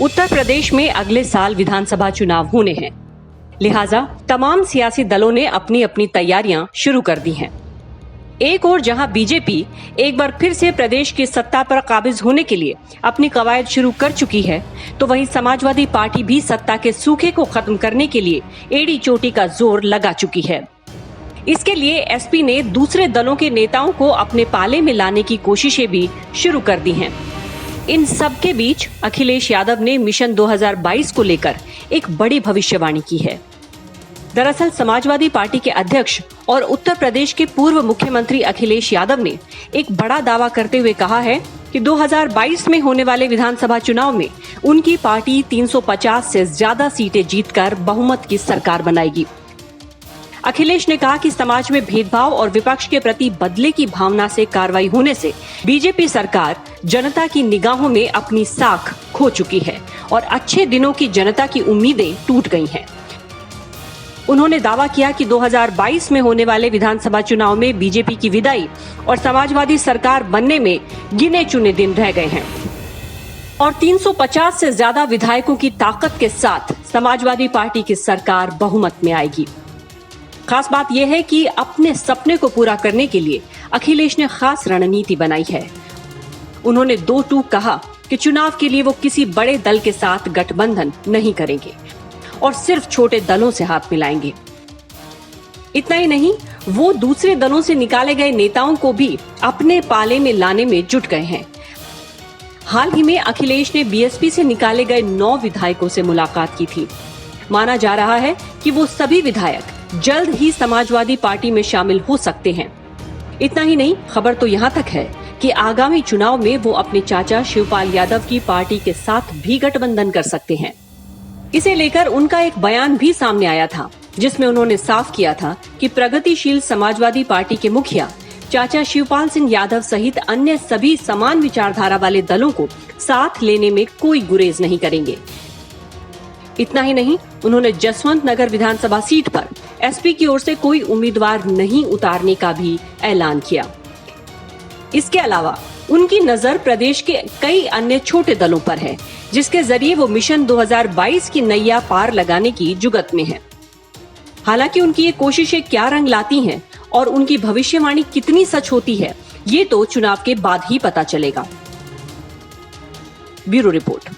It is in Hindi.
उत्तर प्रदेश में अगले साल विधानसभा चुनाव होने हैं, लिहाजा तमाम सियासी दलों ने अपनी अपनी तैयारियां शुरू कर दी हैं। एक और जहां बीजेपी एक बार फिर से प्रदेश की सत्ता पर काबिज होने के लिए अपनी कवायद शुरू कर चुकी है, तो वहीं समाजवादी पार्टी भी सत्ता के सूखे को खत्म करने के लिए एड़ी चोटी का जोर लगा चुकी है। इसके लिए एसपी ने दूसरे दलों के नेताओं को अपने पाले में लाने की कोशिशें भी शुरू कर दी हैं। इन सब के बीच अखिलेश यादव ने मिशन 2022 को लेकर एक बड़ी भविष्यवाणी की है। दरअसल समाजवादी पार्टी के अध्यक्ष और उत्तर प्रदेश के पूर्व मुख्यमंत्री अखिलेश यादव ने एक बड़ा दावा करते हुए कहा है कि 2022 में होने वाले विधानसभा चुनाव में उनकी पार्टी 350 से ज्यादा सीटें जीतकर बहुमत की सरकार बनाएगी। अखिलेश ने कहा कि समाज में भेदभाव और विपक्ष के प्रति बदले की भावना से कार्रवाई होने से बीजेपी सरकार जनता की निगाहों में अपनी साख खो चुकी है और अच्छे दिनों की जनता की उम्मीदें टूट गई हैं। उन्होंने दावा किया कि 2022 में होने वाले विधानसभा चुनाव में बीजेपी की विदाई और समाजवादी सरकार बनने में गिने चुने दिन रह गए हैं और 350 से ज्यादा विधायकों की ताकत के साथ समाजवादी पार्टी की सरकार बहुमत में आएगी। खास बात यह है कि अपने सपने को पूरा करने के लिए अखिलेश ने खास रणनीति बनाई है। उन्होंने दो टूक कहा कि चुनाव के लिए वो किसी बड़े दल के साथ गठबंधन नहीं करेंगे और सिर्फ छोटे दलों से हाथ मिलाएंगे। इतना ही नहीं, वो दूसरे दलों से निकाले गए नेताओं को भी अपने पाले में लाने में जुट गए हैं। हाल ही में अखिलेश ने बीएसपी से निकाले गए 9 विधायकों से मुलाकात की थी। माना जा रहा है कि वो सभी विधायक जल्द ही समाजवादी पार्टी में शामिल हो सकते हैं। इतना ही नहीं, खबर तो यहाँ तक है कि आगामी चुनाव में वो अपने चाचा शिवपाल यादव की पार्टी के साथ भी गठबंधन कर सकते हैं। इसे लेकर उनका एक बयान भी सामने आया था, जिसमें उन्होंने साफ किया था कि प्रगतिशील समाजवादी पार्टी के मुखिया चाचा शिवपाल सिंह यादव सहित अन्य सभी समान विचारधारा वाले दलों को साथ लेने में कोई गुरेज नहीं करेंगे। इतना ही नहीं, उन्होंने जसवंत नगर विधानसभा सीट पर एसपी की ओर से कोई उम्मीदवार नहीं उतारने का भी ऐलान किया। इसके अलावा उनकी नजर प्रदेश के कई अन्य छोटे दलों पर है, जिसके जरिए वो मिशन 2022 की नैया पार लगाने की जुगत में है। हालांकि उनकी ये कोशिशें क्या रंग लाती हैं और उनकी भविष्यवाणी कितनी सच होती है, ये तो चुनाव के बाद ही पता चलेगा। Bureau report.